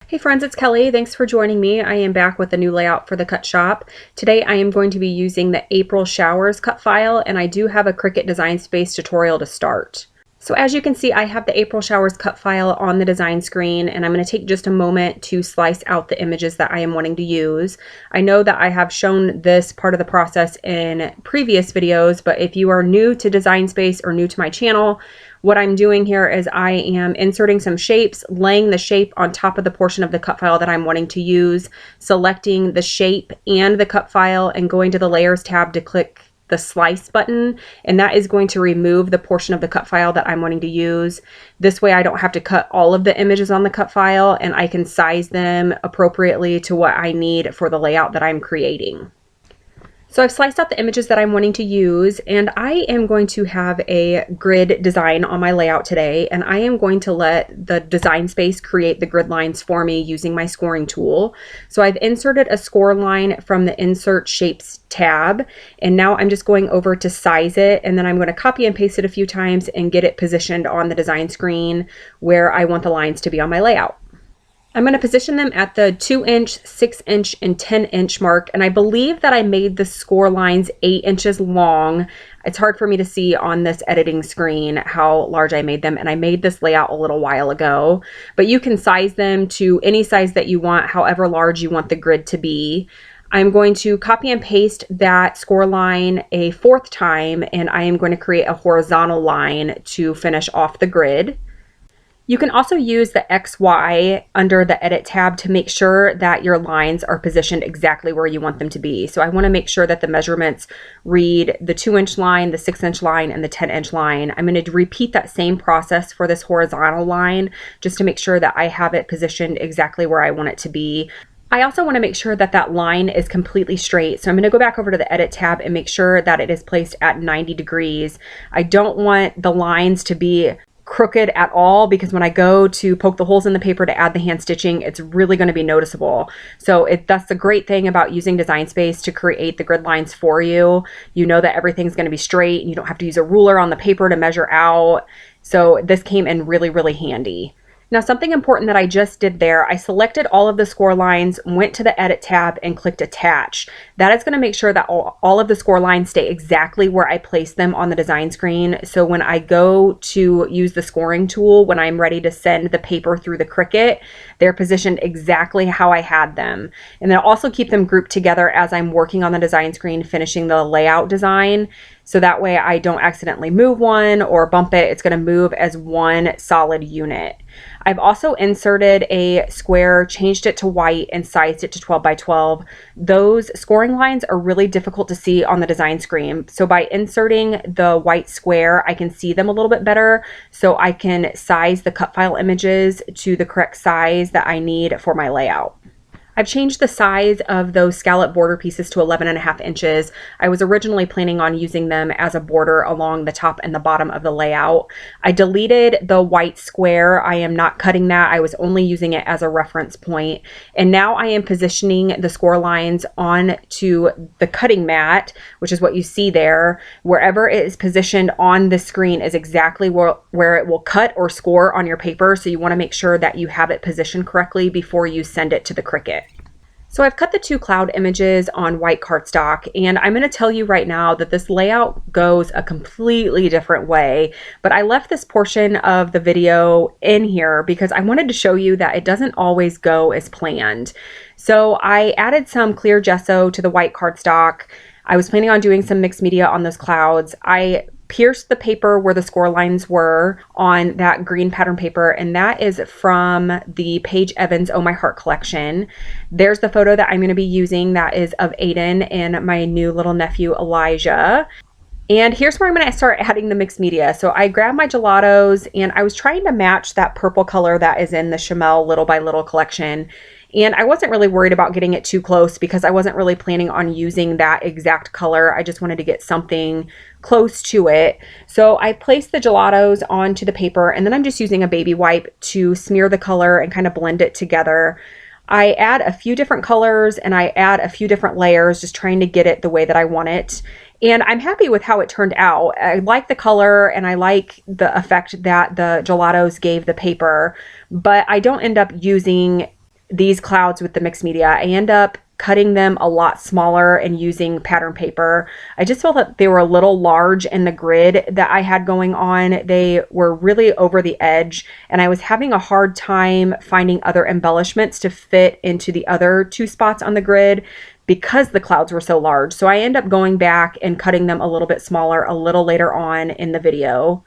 Hey friends, it's Kelly. Thanks for joining me. I am back with a new layout for the Cut Shop. Today I am going to be using the April Showers cut file, and I do have a Cricut Design Space tutorial to start. So as you can see, I have the April Showers cut file on the design screen, and I'm going to take just a moment to slice out the images that I am wanting to use. I know that I have shown this part of the process in previous videos, but if you are new to Design Space or new to my channel, what I'm doing here is I am inserting some shapes, laying the shape on top of the portion of the cut file that I'm wanting to use, selecting the shape and the cut file, and going to the Layers tab to click the Slice button, and that is going to remove the portion of the cut file that I'm wanting to use. This way I don't have to cut all of the images on the cut file, and I can size them appropriately to what I need for the layout that I'm creating. So I've sliced out the images that I'm wanting to use, and I am going to have a grid design on my layout today, and I am going to let the Design Space create the grid lines for me using my scoring tool. So I've inserted a score line from the Insert Shapes tab, and now I'm just going over to size it, and then I'm going to copy and paste it a few times and get it positioned on the design screen where I want the lines to be on my layout. I'm going to position them at the 2-inch, 6-inch, and 10-inch mark, and I believe that I made the score lines 8 inches long. It's hard for me to see on this editing screen how large I made them, and I made this layout a little while ago, but you can size them to any size that you want, however large you want the grid to be. I'm going to copy and paste that score line a 4th time, and I am going to create a horizontal line to finish off the grid. You can also use the XY under the Edit tab to make sure that your lines are positioned exactly where you want them to be. So I want to make sure that the measurements read the 2-inch line, the 6-inch line, and the 10-inch line. I'm going to repeat that same process for this horizontal line just to make sure that I have it positioned exactly where I want it to be. I also want to make sure that that line is completely straight. So I'm going to go back over to the Edit tab and make sure that it is placed at 90 degrees. I don't want the lines to be crooked at all, because when I go to poke the holes in the paper to add the hand stitching, it's really going to be noticeable. So that's the great thing about using Design Space to create the grid lines for you. You know that everything's going to be straight, and you don't have to use a ruler on the paper to measure out. So this came in really, really handy. Now, something important that I just did there, I selected all of the score lines, went to the Edit tab, and clicked Attach. That is going to make sure that all of the score lines stay exactly where I place them on the design screen. So when I go to use the scoring tool, when I'm ready to send the paper through the Cricut, they're positioned exactly how I had them. And then I'll also keep them grouped together as I'm working on the design screen, finishing the layout design. So that way I don't accidentally move one or bump it. It's going to move as one solid unit. I've also inserted a square, changed it to white, and sized it to 12 by 12. Those scoring lines are really difficult to see on the design screen. So by inserting the white square, I can see them a little bit better. So I can size the cut file images to the correct size that I need for my layout. I've changed the size of those scallop border pieces to 11.5 inches. I was originally planning on using them as a border along the top and the bottom of the layout. I deleted the white square. I am not cutting that. I was only using it as a reference point. And now I am positioning the score lines onto the cutting mat, which is what you see there. Wherever it is positioned on the screen is exactly where it will cut or score on your paper. So you want to make sure that you have it positioned correctly before you send it to the Cricut. So I've cut the 2 cloud images on white cardstock, and I'm going to tell you right now that this layout goes a completely different way, but I left this portion of the video in here because I wanted to show you that it doesn't always go as planned. So I added some clear gesso to the white cardstock. I was planning on doing some mixed media on those clouds. I pierced the paper where the score lines were on that green pattern paper, and that is from the Paige Evans Oh My Heart collection. There's the photo that I'm going to be using, that is of Aiden and my new little nephew Elijah. And here's where I'm going to start adding the mixed media. So I grabbed my gelatos, and I was trying to match that purple color that is in the Chamel Little by Little collection. And I wasn't really worried about getting it too close because I wasn't really planning on using that exact color. I just wanted to get something close to it. So I placed the gelatos onto the paper, and then I'm just using a baby wipe to smear the color and kind of blend it together. I add a few different colors and I add a few different layers, just trying to get it the way that I want it. And I'm happy with how it turned out. I like the color and I like the effect that the gelatos gave the paper, but I don't end up using these clouds with the mixed media. I end up cutting them a lot smaller and using pattern paper. I just felt that they were a little large in the grid that I had going on. They were really over the edge, and I was having a hard time finding other embellishments to fit into the other 2 spots on the grid because the clouds were so large. So I end up going back and cutting them a little bit smaller a little later on in the video.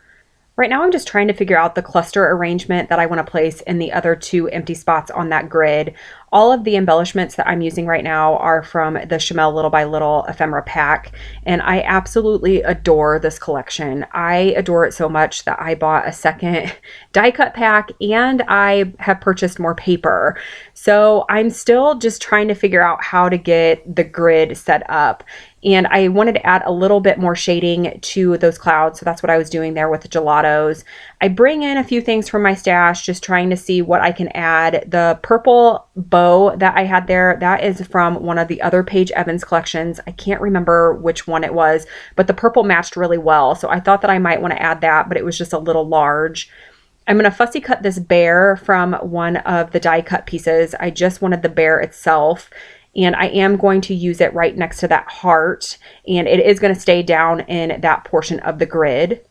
Right now I'm just trying to figure out the cluster arrangement that I want to place in the other 2 empty spots on that grid. All of the embellishments that I'm using right now are from the Chamel Little by Little ephemera pack, and I absolutely adore this collection. I adore it so much that I bought a second die cut pack, and I have purchased more paper. So I'm still just trying to figure out how to get the grid set up. And I wanted to add a little bit more shading to those clouds. So that's what I was doing there with the gelatos. I bring in a few things from my stash, just trying to see what I can add. The purple bow that I had there, that is from one of the other Paige Evans collections. I can't remember which one it was, but the purple matched really well. So I thought that I might want to add that, but it was just a little large. I'm going to fussy cut this bear from one of the die cut pieces. I just wanted the bear itself. And I am going to use it right next to that heart, and it is going to stay down in that portion of the grid.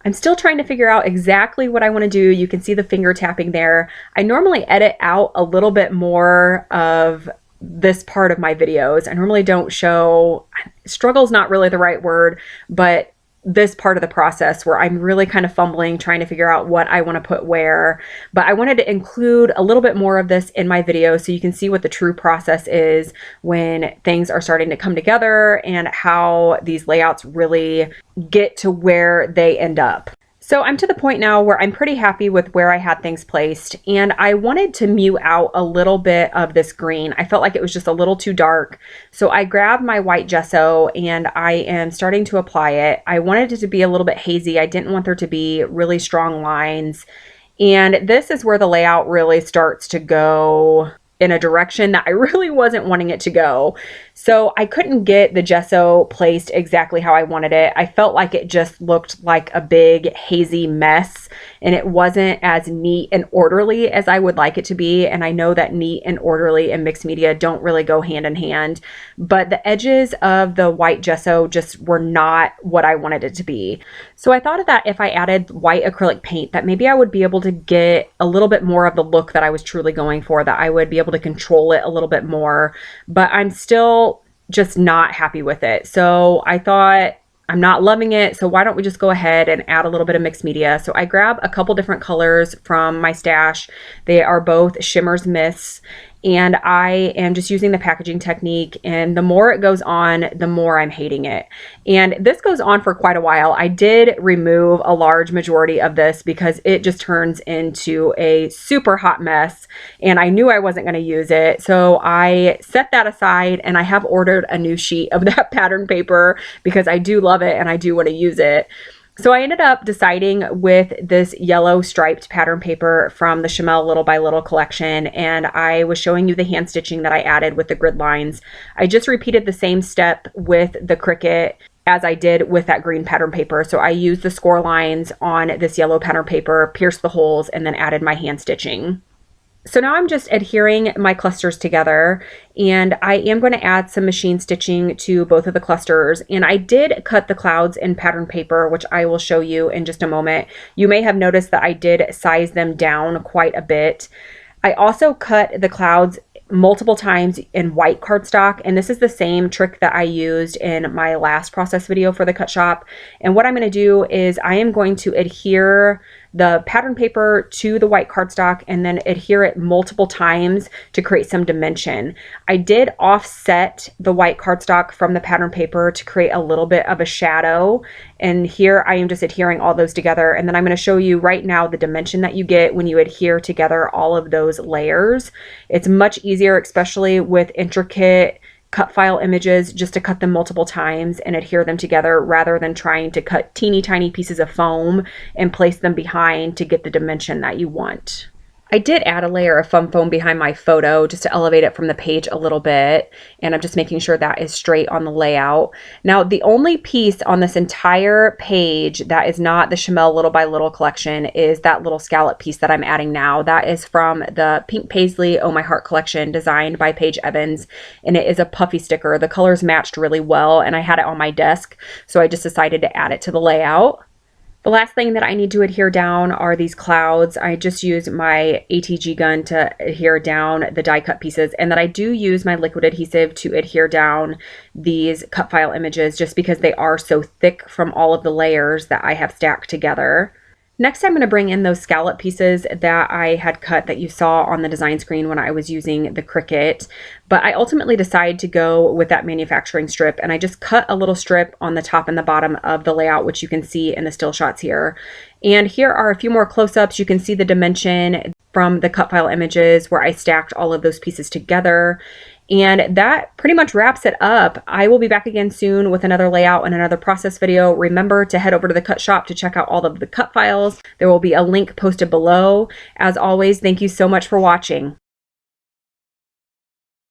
I'm still trying to figure out exactly what I want to do. You can see the finger tapping there. I normally edit out a little bit more of this part of my videos. I normally don't show, struggle's not really the right word, but this part of the process where I'm really kind of fumbling, trying to figure out what I want to put where. But I wanted to include a little bit more of this in my video so you can see what the true process is when things are starting to come together and how these layouts really get to where they end up. So I'm to the point now where I'm pretty happy with where I had things placed, and I wanted to mute out a little bit of this green. I felt like it was just a little too dark. So I grabbed my white gesso and I am starting to apply it. I wanted it to be a little bit hazy. I didn't want there to be really strong lines. And this is where the layout really starts to go in a direction that I really wasn't wanting it to go. So I couldn't get the gesso placed exactly how I wanted it. I felt like it just looked like a big hazy mess, and it wasn't as neat and orderly as I would like it to be. And I know that neat and orderly and mixed media don't really go hand in hand, but the edges of the white gesso just were not what I wanted it to be. So I thought that if I added white acrylic paint, that maybe I would be able to get a little bit more of the look that I was truly going for, that I would be able to control it a little bit more, but I'm still just not happy with it. So I thought, I'm not loving it, so why don't we just go ahead and add a little bit of mixed media. So I grab a couple different colors from my stash. They are both Shimmers Mists, and I am just using the packaging technique, and the more it goes on, the more I'm hating it. And this goes on for quite a while. I did remove a large majority of this because it just turns into a super hot mess, and I knew I wasn't going to use it. So I set that aside, and I have ordered a new sheet of that pattern paper because I do love it and I do want to use it. So I ended up deciding with this yellow striped pattern paper from the Chamel Little by Little collection, and I was showing you the hand stitching that I added with the grid lines. I just repeated the same step with the Cricut as I did with that green pattern paper. So I used the score lines on this yellow pattern paper, pierced the holes, and then added my hand stitching. So now I'm just adhering my clusters together, and I am going to add some machine stitching to both of the clusters. And I did cut the clouds in pattern paper, which I will show you in just a moment. You may have noticed that I did size them down quite a bit. I also cut the clouds multiple times in white cardstock, and this is the same trick that I used in my last process video for the Cut Shop. And what I'm going to do is I am going to adhere the pattern paper to the white cardstock and then adhere it multiple times to create some dimension. I did offset the white cardstock from the pattern paper to create a little bit of a shadow, and here I am just adhering all those together. And then I'm going to show you right now the dimension that you get when you adhere together all of those layers. It's much easier, especially with intricate cut file images, just to cut them multiple times and adhere them together rather than trying to cut teeny tiny pieces of foam and place them behind to get the dimension that you want. I did add a layer of foam behind my photo just to elevate it from the page a little bit, and I'm just making sure that is straight on the layout. Now, the only piece on this entire page that is not the Chamel Little by Little collection is that little scallop piece that I'm adding now. That is from the Pink Paisley Oh My Heart collection designed by Paige Evans, and it is a puffy sticker. The colors matched really well, and I had it on my desk, so I just decided to add it to the layout. The last thing that I need to adhere down are these clouds. I just use my ATG gun to adhere down the die cut pieces, and that I do use my liquid adhesive to adhere down these cut file images just because they are so thick from all of the layers that I have stacked together. Next, I'm going to bring in those scallop pieces that I had cut that you saw on the design screen when I was using the Cricut. But I ultimately decided to go with that manufacturing strip, and I just cut a little strip on the top and the bottom of the layout, which you can see in the still shots here. And here are a few more close-ups. You can see the dimension from the cut file images where I stacked all of those pieces together. And that pretty much wraps it up. I will be back again soon with another layout and another process video. Remember to head over to the Cut Shop to check out all of the cut files. There will be a link posted below. As always, thank you so much for watching.